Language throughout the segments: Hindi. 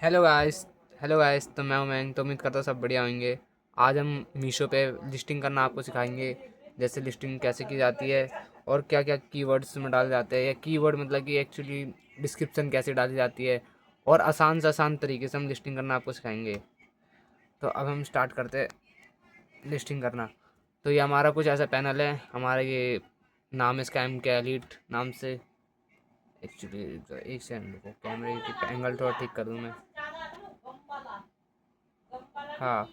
Hello guys. हेलो गाइस, तो मैं हूं मयंक। तो उम्मीद करता हूँ सब बढ़िया होंगे। आज हम मीशो पे लिस्टिंग करना आपको सिखाएंगे। जैसे लिस्टिंग कैसे की जाती है और क्या क्या कीवर्ड्स में डाले जाते हैं, या कीवर्ड मतलब कि एक्चुअली डिस्क्रिप्शन कैसे डाली जाती है, और आसान से आसान तरीके से हम लिस्टिंग करना आपको सिखाएंगे। तो अब हम स्टार्ट करते हैं लिस्टिंग करना। तो ये हमारा कुछ ऐसा पैनल है। हमारा ये नाम है इसका MK एलीट नाम से। एक्चुअली एक सेकंड रुको, कैमरे की एंगल थोड़ा ठीक कर दूँ मैं। हाँ,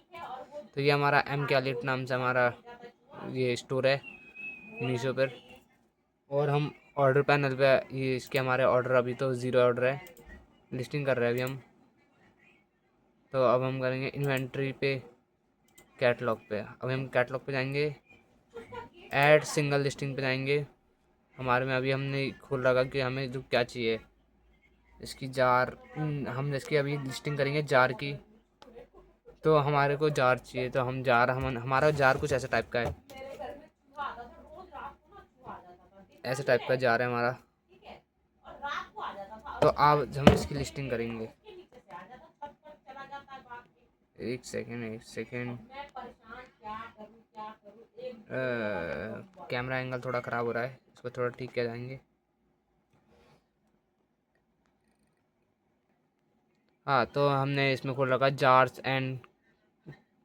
तो ये हमारा MK एलीट नाम से हमारा ये स्टोर है मीशो पर। और हम ऑर्डर पैनल पे ये इसके हमारे ऑर्डर अभी तो ज़ीरो ऑर्डर है। लिस्टिंग कर रहे हैं अभी हम। तो अब हम करेंगे इन्वेंट्री पे, कैटलॉग पे। अभी हम कैटलॉग पे जाएंगे, ऐड सिंगल लिस्टिंग पे जाएंगे। हमारे में अभी हमने खोल रखा कि हमें जो क्या चाहिए इसकी जार। हम इसकी अभी लिस्टिंग करेंगे जार की। तो हमारे को जार चाहिए, तो हम जार हमारा जार कुछ ऐसा टाइप का है। ऐसे टाइप का जार है हमारा। तो आप हम इसकी लिस्टिंग करेंगे। एक सेकेंड एक सेकेंड, कैमरा एंगल थोड़ा ख़राब हो रहा है, इसको थोड़ा ठीक किया जाएंगे। हाँ, तो हमने इसमें खोल रखा जार्स एंड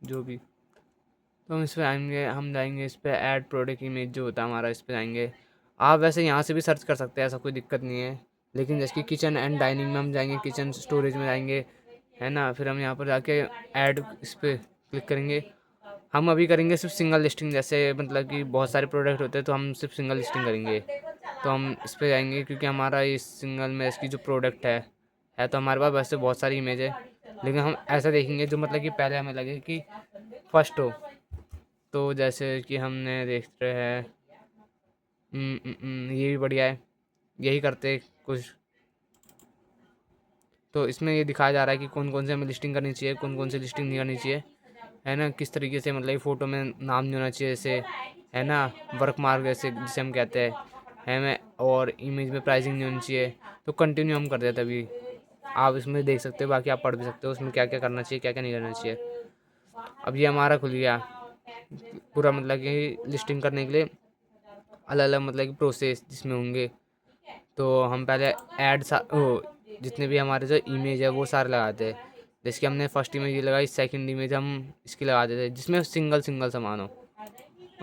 जो भी। तो हम इस पर आएंगे, हम जाएंगे इस पर ऐड प्रोडक्ट इमेज जो होता है हमारा, इस पर जाएंगे। आप वैसे यहाँ से भी सर्च कर सकते हैं, ऐसा कोई दिक्कत नहीं है। लेकिन जैसे कि किचन एंड डाइनिंग में हम जाएंगे, किचन स्टोरेज में जाएंगे, है ना। फिर हम यहाँ पर जाके ऐड इस पर क्लिक करेंगे। हम अभी करेंगे सिर्फ सिंगल लिस्टिंग। जैसे मतलब कि बहुत सारे प्रोडक्ट होते हैं तो हम सिर्फ सिंगल लिस्टिंग करेंगे। तो हम इस पर जाएंगे क्योंकि हमारा इस सिंगल में इसकी जो प्रोडक्ट है तो हमारे पास वैसे बहुत सारी इमेज है। लेकिन हम ऐसा देखेंगे जो मतलब कि पहले हमें लगे कि फर्स्ट हो। तो जैसे कि हमने देख रहे हैं, ये भी बढ़िया है, यही करते कुछ। तो इसमें ये दिखाया जा रहा है कि कौन कौन से हमें लिस्टिंग करनी चाहिए, कौन कौन सी लिस्टिंग नहीं करनी चाहिए, है ना। किस तरीके से मतलब फ़ोटो में नाम नहीं होना चाहिए जैसे, है ना। वर्क मार्क जैसे जिसे हम कहते हैं, है मैं। और इमेज में प्राइसिंग नहीं होनी चाहिए। तो कंटिन्यू हम कर देते अभी। आप इसमें देख सकते हो, बाकी आप पढ़ भी सकते हो उसमें क्या क्या करना चाहिए, क्या क्या नहीं करना चाहिए। अब ये हमारा खुल गया पूरा, मतलब कि लिस्टिंग करने के लिए अलग अलग मतलब कि प्रोसेस जिसमें होंगे। तो हम पहले ऐड जितने भी हमारे जो इमेज है वो सारे लगाते हैं। जैसे कि हमने फर्स्ट इमेज ये लगाई, सेकंड इमेज हम इसकी लगा देते हैं जिसमें सिंगल सिंगल सामान हो,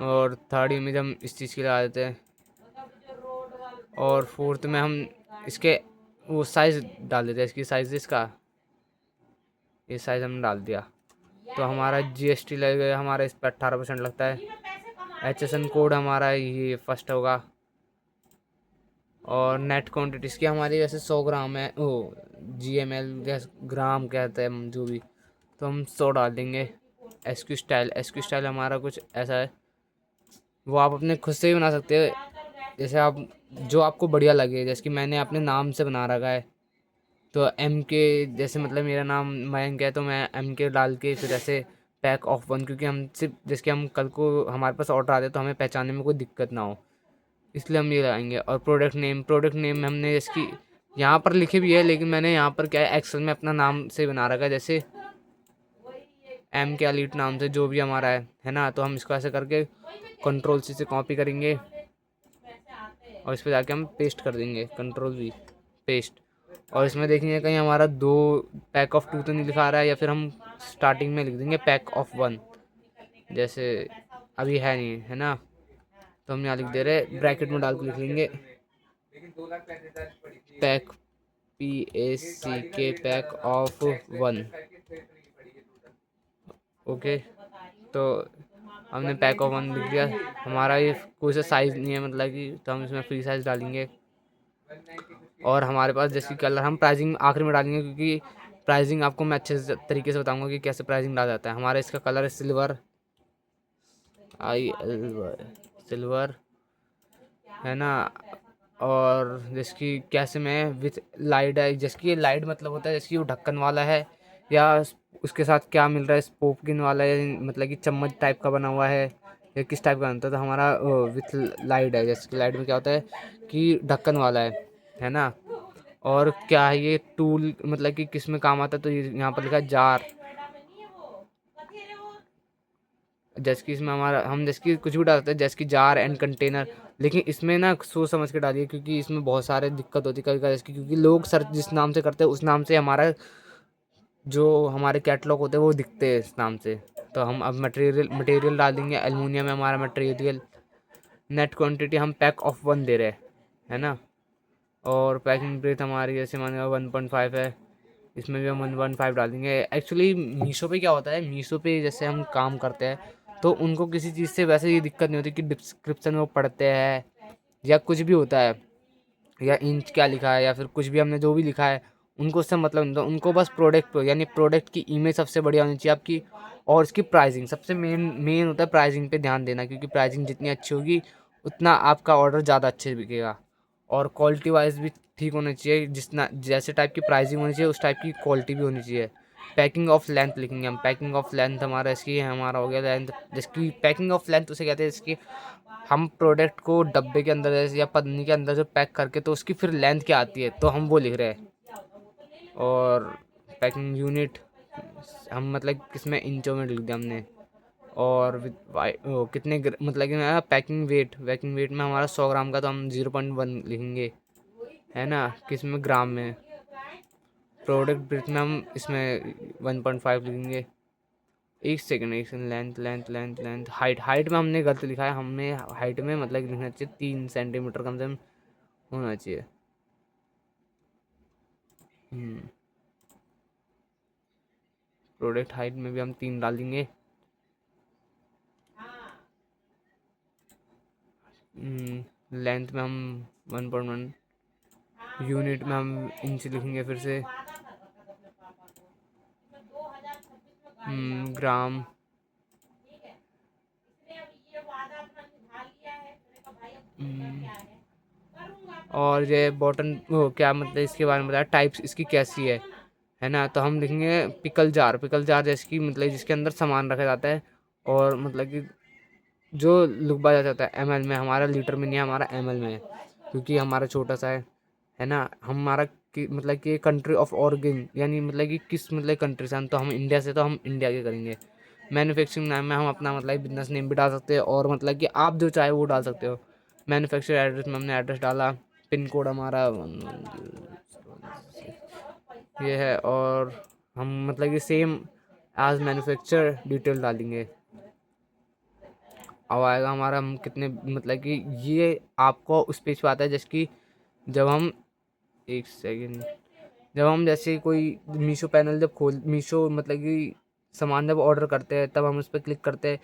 और थर्ड इमेज हम इस चीज़ की लगा देते हैं, और फोर्थ में हम इसके वो साइज़ डाल देते हैं। इसकी साइज़, इसका ये साइज़ हमने डाल दिया। तो हमारा GST लगेगा, हमारा इस पर 18% लगता है। HSN कोड हमारा ये फर्स्ट होगा। और नेट क्वांटिटीज़ की हमारी जैसे 100 ग्राम है, ओ GML जैसे ग्राम कहते हैं हम जो भी। तो हम 100 डाल देंगे। SQ स्टाइल हमारा कुछ ऐसा है, वो आप अपने खुद से ही बना सकते हो। जैसे आप जो आपको बढ़िया लगे, जैसे कि मैंने अपने नाम से बना रखा है। तो MK, जैसे मतलब मेरा नाम मयंक है तो मैं MK डाल के फिर ऐसे पैक ऑफ 1, क्योंकि हम सिर्फ जैसे कि हम कल को हमारे पास ऑर्डर आते तो हमें पहचानने में कोई दिक्कत ना हो, इसलिए हम ये लगाएंगे। और प्रोडक्ट नेम में हमने इसकी यहाँ पर लिखे भी है, लेकिन मैंने यहाँ पर क्या है एक्सेल में अपना नाम से बना रखा है, जैसे MK एलीट नाम से जो भी हमारा है ना। तो हम इसको ऐसे करके Ctrl+C से कॉपी करेंगे और इस पर जाके हम पेस्ट कर देंगे, Ctrl+V पेस्ट। और इसमें देखेंगे कहीं हमारा 2 पैक ऑफ 2 तो नहीं लिखा रहा है, या फिर हम स्टार्टिंग में लिख देंगे पैक ऑफ 1, जैसे अभी है नहीं, है ना। तो हम यहाँ लिख दे रहे, ब्रैकेट में डाल के लिख लेंगे pack, PACK pack of 1। Okay, तो हमने पैक ऑफ 1 लिख दिया। हमारा ये कोई सा साइज़ नहीं है मतलब कि, तो हम इसमें फ्री साइज़ डालेंगे। और हमारे पास जैसे कलर हम प्राइसिंग आखिर में डालेंगे, क्योंकि प्राइसिंग आपको मैं अच्छे से तरीके से बताऊंगा कि कैसे प्राइसिंग डाला जाता है। हमारा इसका कलर है सिल्वर, सिल्वर, है ना। और जिसकी कैसे में विथ लाइट है, जिसकी ये लाइट मतलब होता है जिसकी वो ढक्कन वाला है, या उसके साथ क्या मिल रहा है, स्पोकिन वाला है मतलब कि चम्मच टाइप का बना हुआ है, या किस टाइप का बनता है। तो हमारा विथ लाइट है, जैसे कि लाइट में क्या होता है कि ढक्कन वाला है ना। और क्या है ये टूल, मतलब कि किस में काम आता है, तो ये यहाँ पर लिखा है जार। जैसे कि इसमें हमारा हम जैसे कि कुछ भी डालते हैं, जैसे कि जार एंड कंटेनर, लेकिन इसमें ना सोच समझ के डालिए, क्योंकि इसमें बहुत सारे दिक्कत होती है कभी कभी, जैसे कि क्योंकि लोग सर्च जिस नाम से करते हैं उस नाम से हमारा जो हमारे कैटलॉग होते हैं वो दिखते हैं इस नाम से। तो हम अब मटेरियल मटेरियल डाल देंगे, एलुमिनियम है हमारा मटेरियल। नेट क्वांटिटी हम पैक ऑफ 1 दे रहे हैं, है ना। और पैकिंग ब्रेथ हमारी जैसे मान लो 1.5 है, इसमें भी हम 1.5 डाल देंगे। एक्चुअली मीशो पे क्या होता है, मीशो पे जैसे हम काम करते हैं तो उनको किसी चीज़ से वैसे ये दिक्कत नहीं होती कि डिस्क्रिप्शन में वो पढ़ते हैं या कुछ भी होता है, या इंच क्या लिखा है या फिर कुछ भी हमने जो भी लिखा है, उनको उससे मतलब नहीं होता। उनको बस प्रोडक्ट यानी प्रोडक्ट की इमेज सबसे बढ़िया होनी चाहिए आपकी, और इसकी प्राइसिंग सबसे मेन मेन होता है। प्राइसिंग पे ध्यान देना, क्योंकि प्राइसिंग जितनी अच्छी होगी उतना आपका ऑर्डर ज़्यादा अच्छे बिकेगा। और क्वालिटी वाइज भी ठीक होना चाहिए, जितना जैसे टाइप की प्राइसिंग होनी चाहिए उस टाइप की क्वालिटी भी होनी चाहिए। पैकिंग ऑफ लेंथ लिखेंगे हम। पैकिंग ऑफ लेंथ हमारा इसकी हमारा हो गया लेंथ, जिसकी पैकिंग ऑफ लेंथ उसे कहते हैं, इसकी हम प्रोडक्ट को डब्बे के अंदर जैसे या पन्नी के अंदर जो पैक करके तो उसकी फिर लेंथ क्या आती है तो हम वो लिख रहे हैं। और पैकिंग यूनिट हम मतलब किसमें इंचों में लिख दिया हमने। और कितने मतलब कि पैकिंग वेट में हमारा 100 ग्राम का तो हम 0.1 लिखेंगे, है ना। किसमें ग्राम में। प्रोडक्ट ब्रेथ में हम इसमें 1.5 लिखेंगे। एक second length length length length height में हमने गलत लिखा है। हमें हाइट में मतलब लिखना चाहिए 3 सेंटीमीटर कम से कम होना चाहिए। प्रोडक्ट हाइट में भी हम 3 डाल देंगे। लेंथ में हम 1.1। यूनिट में हम इंच लिखेंगे फिर से। ग्राम। और ये बॉटन वो क्या मतलब इसके बारे में बताया, टाइप्स इसकी कैसी है ना। तो हम लिखेंगे पिकल जार जैसे कि मतलब जिसके अंदर सामान रखा जाता है, और मतलब कि जो लुकबा जाता है ml में, हमारा लीटर में नहीं है, हमारा ml में है, क्योंकि हमारा छोटा सा है ना। हमारा मतलब कि कंट्री ऑफ ऑर्गन यानी मतलब कि किस मतलब कंट्री से हम, तो हम इंडिया से, तो हम इंडिया के करेंगे। मैन्युफैक्चरिंग नाम में हम अपना मतलब बिजनेस नेम भी डाल सकते हैं, और मतलब कि आप जो चाहे वो डाल सकते हो। मैन्युफैक्चर एड्रेस में हमने एड्रेस डाला। पिन कोड हमारा ये है, और हम मतलब कि सेम एज मैन्युफैक्चर डिटेल डालेंगे। अब आएगा हमारा हम कितने मतलब कि ये आपको उस पेज पे आता है, जैसे कि जब हम एक सेकेंड जब हम जैसे कोई मीशो पैनल जब खोल मीशो मतलब कि सामान जब ऑर्डर करते हैं तब हम उस पर क्लिक करते हैं,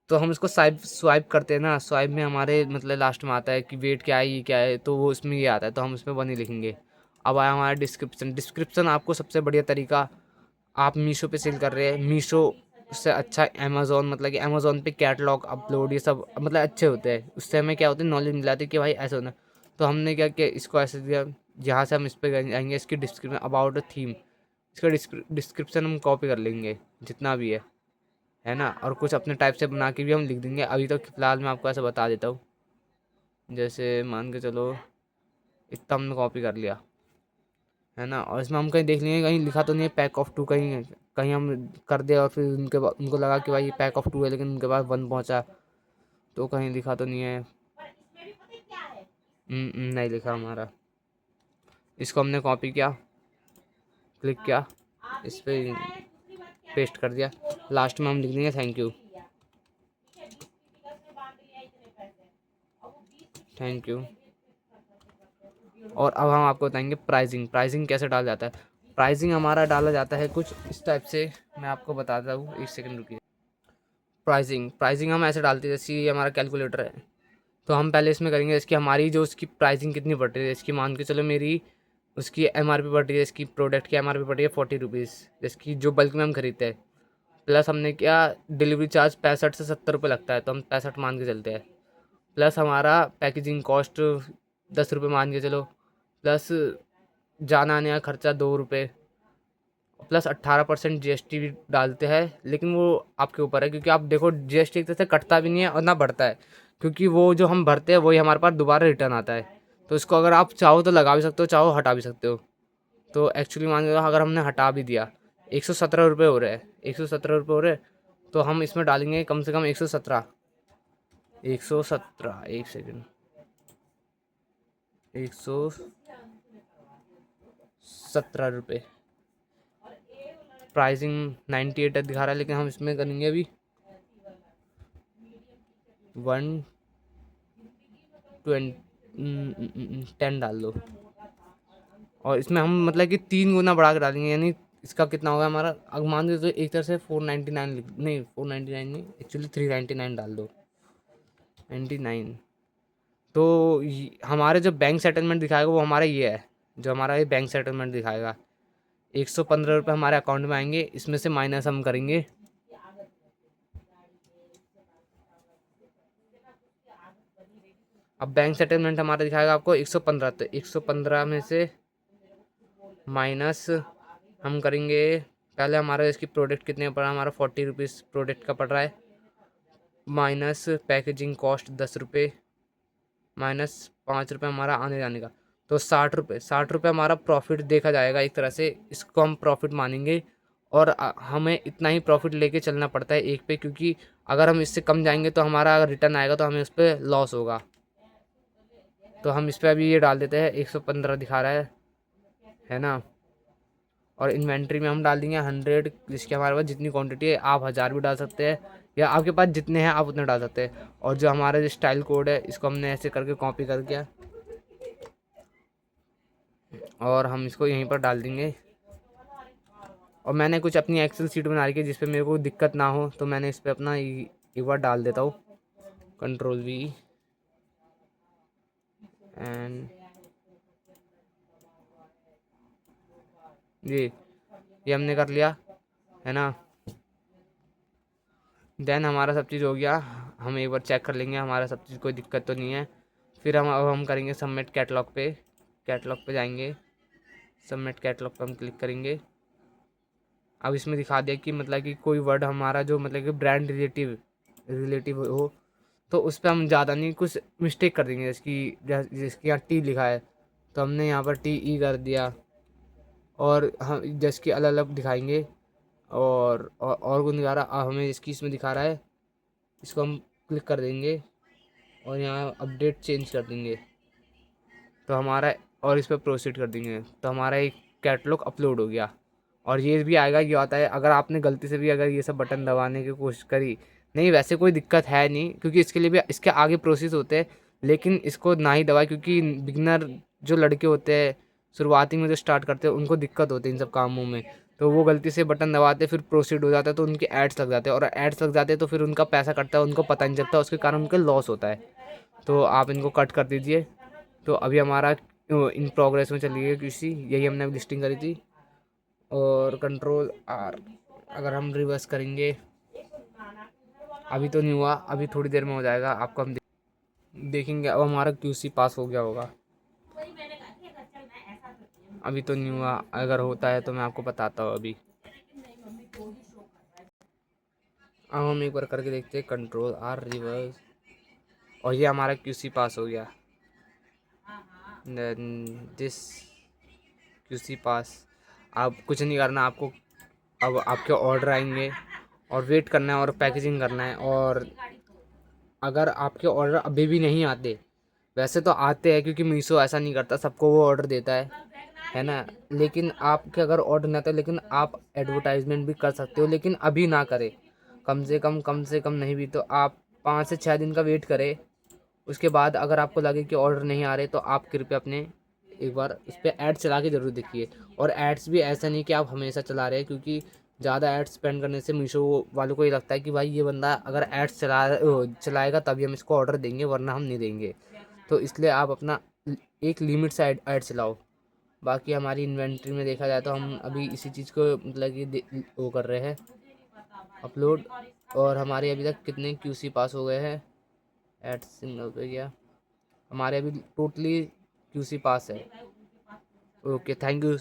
तो हम इसको स्वाइप करते हैं ना। स्वाइप में हमारे मतलब लास्ट में आता है कि वेट क्या है, ये क्या है, तो वो उसमें ये आता है, तो हम उसमें 1 ही लिखेंगे। अब आया हमारा डिस्क्रिप्शन आपको सबसे बढ़िया तरीका, आप मीशो पे सेल कर रहे हैं, मीशो से अच्छा अमेज़ोन, मतलब कि अमेज़ोन पे कैटलॉग अपलोड ये सब मतलब अच्छे होते हैं। उससे हमें क्या होता है, नॉलेज मिल जाती है कि भाई ऐसा होना। तो हमने क्या किया, इसको ऐसे दिया। यहाँ से हम इस पर जाएंगे, इसकी डिस्क्रिप्शन अबाउट अ थीम, इसका डिस्क्रिप्शन हम कॉपी कर लेंगे जितना भी है ना। और कुछ अपने टाइप से बना के भी हम लिख देंगे। अभी तो फिलहाल मैं आपको ऐसा बता देता हूँ, जैसे मान के चलो इतना हमने कॉपी कर लिया, है ना। और इसमें हम कहीं देख लेंगे कहीं लिखा तो नहीं है पैक ऑफ 2, कहीं कहीं हम कर दे और फिर उनको लगा कि भाई ये पैक ऑफ 2 है, लेकिन उनके पास 1 पहुंचा, तो कहीं लिखा तो नहीं है। नहीं लिखा हमारा। इसको हमने कॉपी किया, क्लिक किया, इस पर पेस्ट कर दिया। लास्ट में हम लिख देंगे थैंक यू, थैंक यू। और अब हम आपको बताएंगे प्राइसिंग कैसे डाला जाता है। प्राइसिंग हमारा डाला जाता है कुछ इस टाइप से, मैं आपको बताता हूँ, एक सेकंड रुकिए। प्राइसिंग हम ऐसे डालते हैं, जैसे ये हमारा कैलकुलेटर है, तो हम पहले इसमें करेंगे इसकी हमारी जो उसकी प्राइसिंग कितनी पड़ रही है। इसकी मान के चलो मेरी उसकी एमआरपी पड़ रही है, इसकी प्रोडक्ट की एमआरपी पड़ रही है 40 रुपीज़, जिसकी जो बल्क में हम खरीदते हैं। प्लस हमने क्या, डिलीवरी चार्ज 65 से 70 रुपये लगता है, तो हम 65 मान के चलते हैं। प्लस हमारा पैकेजिंग कॉस्ट 10 रुपये मान के चलो, प्लस जाना आने का खर्चा 2 रुपये, प्लस 18% जीएसटी भी डालते हैं। लेकिन वो आपके ऊपर है, क्योंकि आप देखो जीएसटी एक तरह से कटता भी नहीं है और ना बढ़ता है, क्योंकि वो जो हम भरते हैं वही हमारे पास दोबारा रिटर्न आता है। तो इसको अगर आप चाहो तो लगा भी सकते हो, चाहो हटा भी सकते हो। तो एक्चुअली मान लो अगर हमने हटा भी दिया, 117 रुपये हो रहे हैं, 117 रुपये हो रहे हैं, तो हम इसमें डालेंगे कम से कम 117, 117, एक सेकेंड, 117 रुपये। प्राइसिंग 98 दिखा रहा है, लेकिन हम इसमें करेंगे अभी 10 डाल दो। और इसमें हम मतलब कि 3 गुना बढ़ा के डालेंगे, यानी इसका कितना होगा हमारा, अगर मान लो तो एक तरह से 499 नहीं, 499 नहीं, एक्चुअली 399 डाल दो, 99। तो हमारे जो बैंक सेटलमेंट दिखाएगा वो हमारा ये है, जो हमारा ये बैंक सेटलमेंट दिखाएगा, 115 रुपये हमारे अकाउंट में आएंगे, इसमें से माइनस हम करेंगे। अब बैंक सेटलमेंट हमारा दिखाएगा आपको 115, तो 115 में से माइनस हम करेंगे, पहले हमारा इसकी प्रोडक्ट कितने पड़ रहा है, हमारा 40 रुपीज़ प्रोडक्ट का पड़ रहा है, माइनस पैकेजिंग कॉस्ट 10 रुपये, माइनस 5 रुपये हमारा आने जाने का, तो 60 रुपये, 60 रुपये हमारा प्रॉफिट देखा जाएगा एक तरह से, इसको हम प्रॉफिट मानेंगे। और हमें इतना ही प्रॉफिट लेके चलना पड़ता है एक पे, क्योंकि अगर हम इससे कम जाएंगे तो हमारा अगर रिटर्न आएगा तो हमें उस पर लॉस होगा। तो हम इस पर अभी ये डाल देते हैं, 115 दिखा रहा है ना। और इन्वेंट्री में हम डाल देंगे 100, जिसके हमारे पास जितनी क्वांटिटी है, आप 1000 भी डाल सकते हैं, या आपके पास जितने हैं आप उतने डाल सकते हैं। और जो हमारा जो स्टाइल कोड है, इसको हमने ऐसे करके कॉपी करके और हम इसको यहीं पर डाल देंगे। और मैंने कुछ अपनी एक्सेल सीट बना रखी है जिस पे मेरे को दिक्कत ना हो, तो मैंने इस पर अपना एक बार डाल देता हूँ, Ctrl+V एंड ये हमने कर लिया है ना। देन हमारा सब चीज़ हो गया, हम एक बार चेक कर लेंगे हमारा सब चीज़, कोई दिक्कत तो नहीं है। फिर अब हम करेंगे सबमिट कैटलॉग पे, कैटलॉग पे जाएंगे, सबमिट कैटलॉग पे हम क्लिक करेंगे। अब इसमें दिखा दिया कि मतलब कि कोई वर्ड हमारा जो मतलब कि ब्रांड रिलेटिव हो, तो उस पर हम ज़्यादा नहीं, कुछ मिस्टेक कर देंगे, जिसकी यहाँ टी लिखा है तो हमने यहाँ पर TE कर दिया, और हम जिसकी अलग अलग दिखाएंगे। और कुछ दिखा रहा, हमें इसकी इसमें दिखा रहा है, इसको हम क्लिक कर देंगे और यहाँ अपडेट चेंज कर देंगे, तो हमारा, और इस पर प्रोसीड कर देंगे, तो हमारा एक कैटलॉग अपलोड हो गया। और ये भी आएगा, ये आता है अगर आपने गलती से भी अगर ये सब बटन दबाने की कोशिश करी, नहीं वैसे कोई दिक्कत है नहीं, क्योंकि इसके लिए भी इसके आगे प्रोसेस होते हैं, लेकिन इसको ना ही दबाए, क्योंकि बिगनर जो लड़के होते हैं, शुरुआती में जो स्टार्ट करते हैं, उनको दिक्कत होती है इन सब कामों में, तो वो गलती से बटन दबाते फिर प्रोसीड हो जाता है, तो उनके एड्स लग जाते हैं, और एड्स लग जाते हैं तो फिर उनका पैसा कटता है, उनको पता नहीं चलता, उसके कारण उनका लॉस होता है। तो आप इनको कट कर दीजिए। तो अभी हमारा इन प्रोग्रेस में चली गई किसी, यही हमने लिस्टिंग करी थी। और Ctrl+R, अगर हम रिवर्स करेंगे, अभी तो नहीं हुआ, अभी थोड़ी देर में हो जाएगा, आपको हम देखेंगे। अब हमारा QC पास हो गया होगा, अभी तो नहीं हुआ, अगर होता है तो मैं आपको बताता हूँ अभी। अब हम एक बार करके देखते हैं, Ctrl+R रिवर्स, और ये हमारा QC पास हो गया। दिस QC पास। अब कुछ नहीं करना आपको, अब आपके ऑर्डर आएंगे और वेट करना है और पैकेजिंग करना है। और अगर आपके ऑर्डर अभी भी नहीं आते, वैसे तो आते हैं क्योंकि मीशो ऐसा नहीं करता, सबको वो ऑर्डर देता है ना, लेकिन आपके अगर ऑर्डर नहीं आता, लेकिन आप एडवर्टाइजमेंट भी कर सकते हो, लेकिन अभी ना करें, कम से कम नहीं भी तो आप 5 से 6 दिन का वेट करें। उसके बाद अगर आपको लगे कि ऑर्डर नहीं आ रहे, तो आप कृपया अपने एक बार उस पर ऐड चला के ज़रूर देखिए। और एड्स भी ऐसा नहीं कि आप हमेशा चला रहे हैं, क्योंकि ज़्यादा एड्स स्पेंड करने से मीशो वालों को ये लगता है कि भाई ये बंदा अगर एड्स चलाएगा तभी हम इसको ऑर्डर देंगे, वरना हम नहीं देंगे। तो इसलिए आप अपना एक लिमिट से ऐड चलाओ। बाकी हमारी इन्वेंट्री में देखा जाए तो हम अभी इसी चीज़ को मतलब कि वो कर रहे हैं अपलोड। और हमारे अभी तक कितने QC पास हो गए हैं, एड सिग्नल पे गया, हमारे अभी टोटली QC पास है। Okay, thank you.